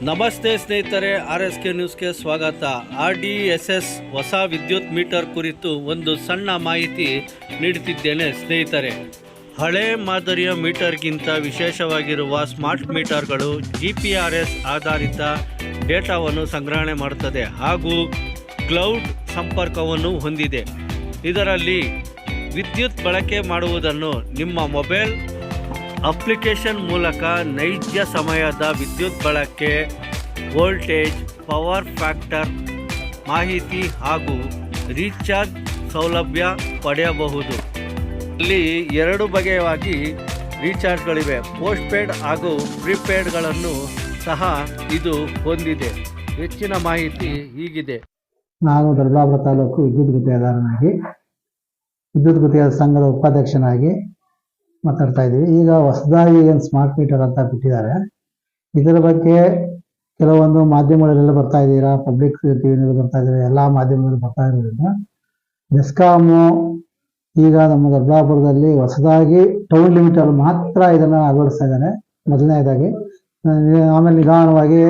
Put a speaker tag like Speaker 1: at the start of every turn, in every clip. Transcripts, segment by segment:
Speaker 1: ನಮಸ್ತೆ ಸ್ನೇಹಿತರೆ, RSK ನ್ಯೂಸ್ಗೆ ಸ್ವಾಗತ. RDSS ಹೊಸ ವಿದ್ಯುತ್ ಮೀಟರ್ ಕುರಿತು ಒಂದು ಸಣ್ಣ ಮಾಹಿತಿ ನೀಡುತ್ತಿದ್ದೇನೆ ಸ್ನೇಹಿತರೆ. ಹಳೆ ಮಾದರಿಯ ಮೀಟರ್ಗಿಂತ ವಿಶೇಷವಾಗಿರುವ ಸ್ಮಾರ್ಟ್ ಮೀಟರ್ಗಳು GPRS ಆಧಾರಿತ ಡೇಟಾವನ್ನು ಸಂಗ್ರಹಣೆ ಮಾಡುತ್ತದೆ ಹಾಗೂ ಕ್ಲೌಡ್ ಸಂಪರ್ಕವನ್ನು ಹೊಂದಿದೆ. ಇದರಲ್ಲಿ ವಿದ್ಯುತ್ ಬಳಕೆ ಮಾಡುವುದನ್ನು ನಿಮ್ಮ ಮೊಬೈಲ್ ಅಪ್ಲಿಕೇಶನ್ ಮೂಲಕ ನೈಜ ಸಮಯದ ವಿದ್ಯುತ್ ಬಳಕೆ, ವೋಲ್ಟೇಜ್, ಪವರ್ ಫ್ಯಾಕ್ಟರ್ ಮಾಹಿತಿ ಹಾಗೂ ರೀಚಾರ್ಜ್ ಸೌಲಭ್ಯ ಪಡೆಯಬಹುದು. ಇಲ್ಲಿ ಎರಡು ಬಗೆಯಾಗಿ ರೀಚಾರ್ಜ್ಗಳಿವೆ. ಪೋಸ್ಟ್ಪೇಡ್ ಹಾಗೂ ಪ್ರೀಪೇಡ್ಗಳನ್ನು ಸಹ ಇದು ಹೊಂದಿದೆ. ಹೆಚ್ಚಿನ ಮಾಹಿತಿ ಹೀಗಿದೆ.
Speaker 2: ನಾನು ದೊಡ್ಡಬಳ್ಳಾಪುರ ತಾಲೂಕು ವಿದ್ಯುತ್ ಗುತ್ತಿಗೆದಾರನಾಗಿ ವಿದ್ಯುತ್ ಗುತ್ತಿಗೆ ಸಂಘದ ಉಪಾಧ್ಯಕ್ಷನಾಗಿ ಮಾತಾಡ್ತಾ ಇದ್ದೀವಿ. ಈಗ ಹೊಸದಾಗಿ ಏನು ಸ್ಮಾರ್ಟ್ ಮೀಟರ್ ಅಂತ ಬಿಟ್ಟಿದ್ದಾರೆ, ಇದರ ಬಗ್ಗೆ ಕೆಲವೊಂದು ಮಾಧ್ಯಮಗಳೆಲ್ಲ ಬರ್ತಾ ಇದ್ದೀರಾ, ಪಬ್ಲಿಕ್ ಟಿವಿನಲ್ಲಿ ಬರ್ತಾ ಇದ್ದಾರೆ, ಎಲ್ಲ ಮಾಧ್ಯಮಗಳು ಬರ್ತಾ ಇರೋದ್ರಿಂದ ಮೆಸ್ಕಾಮು ಈಗ ನಮ್ಮ ದೊಡ್ಡಬಳ್ಳಾಪುರದಲ್ಲಿ ಹೊಸದಾಗಿ ಟೌನ್ ಲಿಮಿಟಲ್ಲಿ ಮಾತ್ರ ಇದನ್ನು ಅಳವಡಿಸ್ತಾ ಇದ್ದಾರೆ ಮೊದಲನೇದಾಗಿ. ಆಮೇಲೆ ನಿಧಾನವಾಗಿ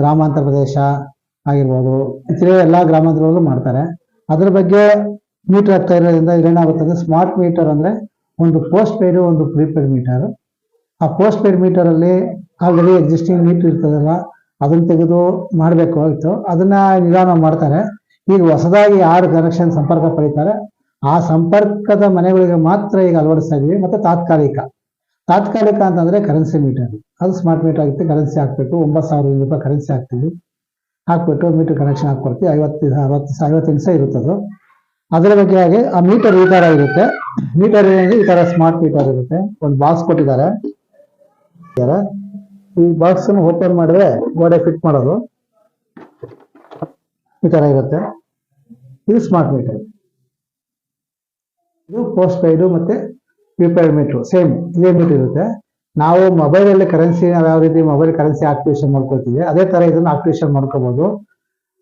Speaker 2: ಗ್ರಾಮಾಂತರ ಪ್ರದೇಶ ಆಗಿರ್ಬೋದು, ಎಲ್ಲ ಗ್ರಾಮಾಂತರದಲ್ಲೂ ಮಾಡ್ತಾರೆ. ಅದ್ರ ಬಗ್ಗೆ ಮೀಟರ್ ಆಗ್ತಾ ಇರೋದ್ರಿಂದ ಇದೇನಾಗುತ್ತದೆ, ಸ್ಮಾರ್ಟ್ ಮೀಟರ್ ಅಂದರೆ ಒಂದು ಪೋಸ್ಟ್ ಪೇಯ್ಡು, ಒಂದು ಪ್ರೀಪೇಯ್ಡ್ ಮೀಟರ್. ಆ ಪೋಸ್ಟ್ ಪೇಯ್ಡ್ ಮೀಟರಲ್ಲಿ ಆಲ್ರೆಡಿ ಎಕ್ಸಿಸ್ಟಿಂಗ್ ಮೀಟರ್ ಇರ್ತದಲ್ಲ, ಅದನ್ನು ತೆಗೆದು ಮಾಡಬೇಕು ಆಯಿತು, ಅದನ್ನ ನಿಧಾನ ಮಾಡ್ತಾರೆ. ಈಗ ಹೊಸದಾಗಿ ಯಾರು ಕನೆಕ್ಷನ್ ಸಂಪರ್ಕ ಪಡೀತಾರೆ ಆ ಸಂಪರ್ಕದ ಮನೆಗಳಿಗೆ ಮಾತ್ರ ಈಗ ಅಳವಡಿಸ್ತಾ ಇದೀವಿ. ಮತ್ತು ತಾತ್ಕಾಲಿಕ ಅಂತಂದ್ರೆ ಕರೆನ್ಸಿ ಮೀಟರ್, ಅದು ಸ್ಮಾರ್ಟ್ ಮೀಟರ್ ಆಗುತ್ತೆ. ಕರೆನ್ಸಿ ಹಾಕ್ಬೇಕು, 9,000 ರೂಪಾಯಿ ಕರೆನ್ಸಿ ಹಾಕ್ತೀವಿ, ಹಾಕ್ಬಿಟ್ಟು ಮೀಟರ್ ಕನೆಕ್ಷನ್ ಹಾಕ್ಕೊಡ್ತೀವಿ. 50 ನಿಮಿಷ ಇರುತ್ತದು. ಅದರ ಬಗ್ಗೆ ಹಾಗೆ ಆ ಮೀಟರ್ ಈ ತರ ಇರುತ್ತೆ. ಮೀಟರ್ ಏನಿದೆ, ಈ ತರ ಸ್ಮಾರ್ಟ್ ಮೀಟರ್ ಇರುತ್ತೆ. ಒಂದು ಬಾಕ್ಸ್ ಕೊಟ್ಟಿದ್ದಾರೆ. ಈ ಬಾಕ್ಸ್ ಅನ್ನು ಓಪನ್ ಮಾಡಿದ್ರೆ ಗೋಡೆ ಫಿಟ್ ಮಾಡೋದು ಈ ತರ ಇರುತ್ತೆ. ಇದು ಸ್ಮಾರ್ಟ್ ಮೀಟರ್. ಇದು ಪೋಸ್ಟ್ ಪೇಯ್ಡು ಮತ್ತೆ ಪ್ರೀಪೇಯ್ಡ್ ಮೀಟರ್ ಸೇಮ್ ಇದೇ ಮೀಟರ್ ಇರುತ್ತೆ. ನಾವು ಮೊಬೈಲಲ್ಲಿ ಕರೆನ್ಸಿ ಯಾವ ರೀತಿ ಮೊಬೈಲ್ ಕರೆನ್ಸಿ ಆಕ್ಟಿವೇಶನ್ ಮಾಡ್ಕೊಳ್ತೀವಿ, ಅದೇ ತರ ಇದನ್ನು ಆಕ್ಟಿವೇಶನ್ ಮಾಡ್ಕೋಬಹುದು.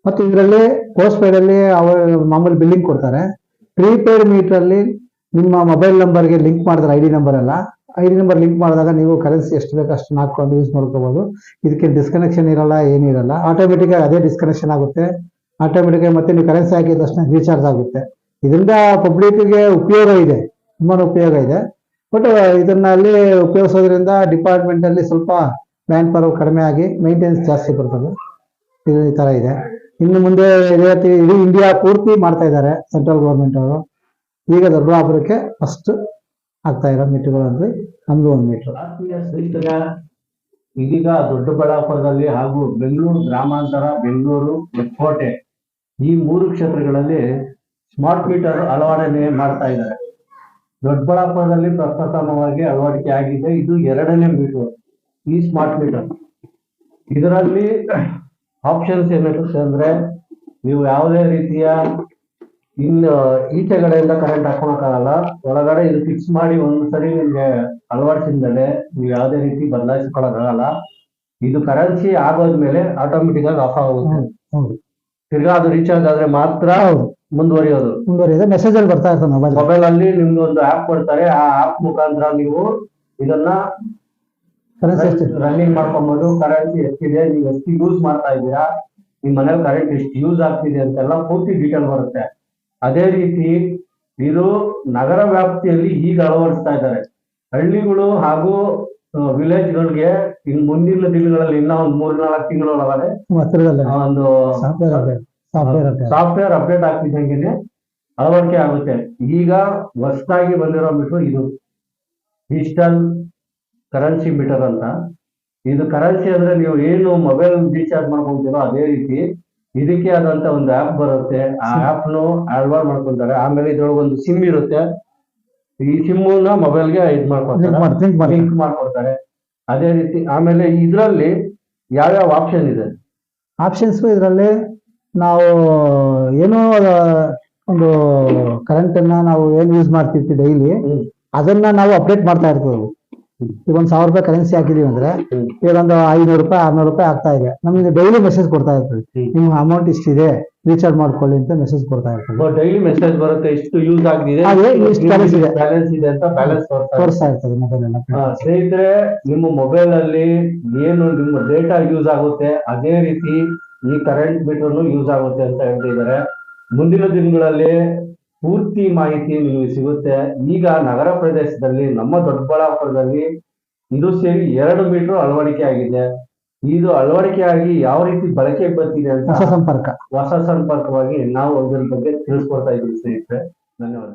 Speaker 2: ಮತ್ತು ಇದರಲ್ಲಿ ಪೋಸ್ಟ್ ಪೇಯ್ಡ್ ಅಲ್ಲಿ ಅವರು ಮಾಮೂಲಿ ಬಿಲ್ಲಿಂಗ್ ಕೊಡ್ತಾರೆ. ಪ್ರೀಪೇಯ್ಡ್ ಮೀಟರ್ ಅಲ್ಲಿ ನಿಮ್ಮ ಮೊಬೈಲ್ ನಂಬರ್ಗೆ ಲಿಂಕ್ ಮಾಡಿದ್ರೆ ಐಡಿ ನಂಬರ್ ಲಿಂಕ್ ಮಾಡಿದಾಗ ನೀವು ಕರೆನ್ಸಿ ಎಷ್ಟು ಬೇಕು ಅಷ್ಟು ಹಾಕೊಂಡು ಯೂಸ್ ಮಾಡ್ಕೋಬಹುದು. ಇದಕ್ಕೆ ಡಿಸ್ಕನೆಕ್ಷನ್ ಇರಲ್ಲ, ಏನಿರಲ್ಲ, ಆಟೋಮೆಟಿಕ್ ಆಗಿ ಅದೇ ಡಿಸ್ಕನೆಕ್ಷನ್ ಆಗುತ್ತೆ. ಆಟೋಮೆಟಿಕ್ ಆಗಿ ಮತ್ತೆ ನೀವು ಕರೆನ್ಸಿ ಹಾಕಿದ ತಕ್ಷಣ ರೀಚಾರ್ಜ್ ಆಗುತ್ತೆ. ಇದರಿಂದ ಪಬ್ಲಿಕ್ಗೆ ಉಪಯೋಗ ಇದೆ, ತುಂಬಾ ಉಪಯೋಗ ಇದೆ. ಬಟ್ ಇದನ್ನಲ್ಲಿ ಉಪಯೋಗಿಸೋದ್ರಿಂದ ಡಿಪಾರ್ಟ್ಮೆಂಟ್ ಅಲ್ಲಿ ಸ್ವಲ್ಪ ಮ್ಯಾನ್ ಪವರ್ ಕಡಿಮೆ ಆಗಿ ಮೇಂಟೆನೆನ್ಸ್ ಜಾಸ್ತಿ ಬರ್ತದೆ. ಇದು ಈ ತರ ಇದೆ. ಇನ್ನು ಮುಂದೆ ಇಡೀ ಇಂಡಿಯಾ ಪೂರ್ತಿ ಮಾಡ್ತಾ ಇದ್ದಾರೆ ಸೆಂಟ್ರಲ್ ಗೌರ್ಮೆಂಟ್ ಅವರು. ಈಗ ದೊಡ್ಡಬಳ್ಳಾಪುರಕ್ಕೆ ಫಸ್ಟ್ ಆಗ್ತಾ ಇರೋ ಮೀಟರ್ಗಳು ಅಂದ್ರೆ ನಮ್ದು ಒಂದು ಮೀಟರ್.
Speaker 3: ಇದೀಗ ದೊಡ್ಡಬಳ್ಳಾಪುರದಲ್ಲಿ ಹಾಗೂ ಬೆಂಗಳೂರು ಗ್ರಾಮಾಂತರ, ಬೆಂಗಳೂರು, ಹೊಸಕೋಟೆ ಈ 3 ಕ್ಷೇತ್ರಗಳಲ್ಲಿ ಸ್ಮಾರ್ಟ್ ಮೀಟರ್ ಅಳವಡಿಕೆ ಮಾಡ್ತಾ ಇದ್ದಾರೆ. ದೊಡ್ಡಬಳ್ಳಾಪುರದಲ್ಲಿ ಪ್ರಪ್ರಥಮವಾಗಿ ಅಳವಡಿಕೆ ಆಗಿದೆ. ಇದು 2ನೇ ಮೀಟರ್, ಈ ಸ್ಮಾರ್ಟ್ ಮೀಟರ್. ಇದರಲ್ಲಿ ಆಪ್ಷನ್ಸ್ ಏನಿರುತ್ತೆ ಅಂದ್ರೆ, ನೀವು ಯಾವುದೇ ರೀತಿಯ ಈಚೆಗಡೆಯಿಂದ ಕರೆಂಟ್ ಹಾಕೊಳಕ್ಕಾಗಲ್ಲ. ಒಳಗಡೆ ಇದು ಫಿಕ್ಸ್ ಮಾಡಿ ಒಂದ್ಸರಿ ನಿಮ್ಗೆ ಅಳವಡಿಸಿದ್ರೆ ನೀವು ಯಾವುದೇ ರೀತಿ ಬದಲಾಯಿಸ್ಕೊಳಕ್ಕಾಗಲ್ಲ. ಇದು ಕರೆನ್ಸಿ ಆಗೋದ್ಮೇಲೆ ಆಟೋಮೆಟಿಕ್ ಆಗಿ ಆಫ್ ಆಗುತ್ತೆ. ತಿರ್ಗಾ ಅದು ರೀಚಾರ್ಜ್ ಆದ್ರೆ ಮಾತ್ರ ಮುಂದುವರಿಯೋದು.
Speaker 2: ಮೆಸೇಜ್ ಅಲ್ಲಿ ಬರ್ತಾ ಇರ್ತದೆ.
Speaker 3: ಮೊಬೈಲ್ ಅಲ್ಲಿ ನಿಮ್ಗೆ ಒಂದು ಆಪ್ ಕೊಡ್ತಾರೆ. ಆ ಆಪ್ ಮುಖಾಂತರ ನೀವು ಇದನ್ನ ರನ್ನಿಂಗ್ ಮಾಡ್ಕೊಬಹುದು. ಕರೆನ್ಸಿ ಎಷ್ಟಿದೆ, ನೀವು ಎಷ್ಟು ಯೂಸ್ ಮಾಡ್ತಾ ಇದ್ದೀರಾ, ನಿಮ್ ಮನೇಲಿ ಕರೆಂಟ್ ಎಷ್ಟು ಯೂಸ್ ಆಗ್ತಿದೆ ಅಂತೆಲ್ಲ ಪೂರ್ತಿ ಡೀಟೇಲ್ ಬರುತ್ತೆ. ಅದೇ ರೀತಿ ಇದು ನಗರ ವ್ಯಾಪ್ತಿಯಲ್ಲಿ ಈಗ ಅಳವಡಿಸ್ತಾ ಇದ್ದಾರೆ. ಹಳ್ಳಿಗಳು ಹಾಗೂ ವಿಲೇಜ್ಗಳಿಗೆ ಇನ್ನು ಮುಂದಿನ ದಿನಗಳಲ್ಲಿ ಇನ್ನ ಒಂದು 3-4 ತಿಂಗಳೊಳಗಡೆ ಒಂದು ಸಾಫ್ಟ್ವೇರ್ ಅಪ್ಡೇಟ್ ಆಗ್ತಿದ್ದಂಗೆ ಅಳವಡಿಕೆ ಆಗುತ್ತೆ. ಈಗ ಹೊಸದಾಗಿ ಬಂದಿರೋ ಮೀಟರ್ ಇದು ಡಿಜಿಟಲ್ ಕರೆನ್ಸಿ ಮೀಟರ್ ಅಂತ. ಇದು ಕರೆನ್ಸಿ ಅಂದ್ರೆ ನೀವು ಏನು ಮೊಬೈಲ್ ರೀಚಾರ್ಜ್ ಮಾಡ್ಕೊಂತೀರೋ ಅದೇ ರೀತಿ ಇದಕ್ಕೆ ಆದಂತ ಒಂದು ಆಪ್ ಬರುತ್ತೆ. ಆ ಆಪ್ ನು ಅಳವಡಿಕೆ ಮಾಡ್ಕೊಂತಾರೆ. ಆಮೇಲೆ ಇದ್ರೊಳಗೆ ಒಂದು ಸಿಮ್ ಇರುತ್ತೆ. ಈ ಸಿಮ್ಮನ್ನ ಮೊಬೈಲ್ಗೆ ಲಿಂಕ್ ಮಾಡ್ಕೊಡ್ತಾರೆ. ಅದೇ ರೀತಿ ಆಮೇಲೆ ಇದರಲ್ಲಿ ಯಾವ್ಯಾವ ಆಪ್ಷನ್ ಇದೆ,
Speaker 2: ಆಪ್ಷನ್ಸ್ ಇದರಲ್ಲಿ ನಾವು ಏನೋ ಒಂದು ಕರೆಂಟ್ ಅನ್ನ ನಾವು ಏನ್ ಯೂಸ್ ಮಾಡ್ತಿರ್ತೀವಿ ಡೈಲಿ, ಅದನ್ನ ನಾವು ಅಪ್ಡೇಟ್ ಮಾಡ್ತಾ ಇರ್ತೀವಿ. ಈಗ ಒಂದ್ 1000 ರೂಪಾಯಿ ಕರೆನ್ಸಿ ಹಾಕಿದೀವಿ ಅಂದ್ರೆ
Speaker 3: ಹ್ಮ್.
Speaker 2: ಈಗ ಒಂದು 500 ರೂಪಾಯಿ 600 ರೂಪಾಯಿ ಆಗ್ತಾ ಇದೆ. ನಮಗೆ ಡೈಲಿ ಮೆಸೇಜ್ ಕೊಡ್ತಾ ಇರ್ತದೆ, ನಿಮ್ಮ ಅಮೌಂಟ್ ಇಷ್ಟಿದೆ ರೀಚಾರ್ಜ್ ಮಾಡ್ಕೊಳ್ಳಿ ಅಂತ ಮೆಸೇಜ್ ಕೊಡ್ತಾ ಇರ್ತದೆ.
Speaker 3: ಡೈಲಿ ಮೆಸೇಜ್ ಬರುತ್ತೆ, ಇಷ್ಟು ಯೂಸ್ ಆಗಿದೆ,
Speaker 2: ಅದೇ ಇಷ್ಟು balance ಇದೆ.
Speaker 3: ಬ್ಯಾಲೆನ್ಸ್ ಇದೆ ಅಂತ ಬ್ಯಾಲೆನ್ಸ್
Speaker 2: ತೋರಿಸ್ತಾ ಇರ್ತದೆ ಮೊಬೈಲ್ ಎಲ್ಲ.
Speaker 3: ಸ್ನೇಹಿತರೆ, ನಿಮ್ಮ ಮೊಬೈಲ್ ಅಲ್ಲಿ ಏನು ನಿಮ್ಮ ಡೇಟಾ ಯೂಸ್ ಆಗುತ್ತೆ ಅದೇ ರೀತಿ ಈ ಕರೆಂಟ್ ಮೀಟರ್ ಯೂಸ್ ಆಗುತ್ತೆ ಅಂತ ಹೇಳ್ತಿದ್ದಾರೆ. ಮುಂದಿನ ದಿನಗಳಲ್ಲಿ ಪೂರ್ತಿ ಮಾಹಿತಿ ನಿಮಗೆ ಸಿಗುತ್ತೆ. ಈಗ ನಗರ ಪ್ರದೇಶದಲ್ಲಿ ನಮ್ಮ ದೊಡ್ಡಬಳ್ಳಾಪುರದಲ್ಲಿ ಇದು ಸೇರಿ 2 ಮೀಟರ್ ಅಳವಡಿಕೆ ಆಗಿದೆ. ಇದು ಅಳವಡಿಕೆ ಆಗಿ ಯಾವ ರೀತಿ ಬಳಕೆಗೆ ಬರ್ತಿದೆ ಅಂತ
Speaker 2: ಹೊಸ ಸಂಪರ್ಕ
Speaker 3: ಹೊಸ ಸಂಪರ್ಕವಾಗಿ ನಾವು ಅದರ ಬಗ್ಗೆ ತಿಳಿಸ್ಕೊಡ್ತಾ ಇದ್ದೀವಿ ಸ್ನೇಹಿತರೆ. ಧನ್ಯವಾದ.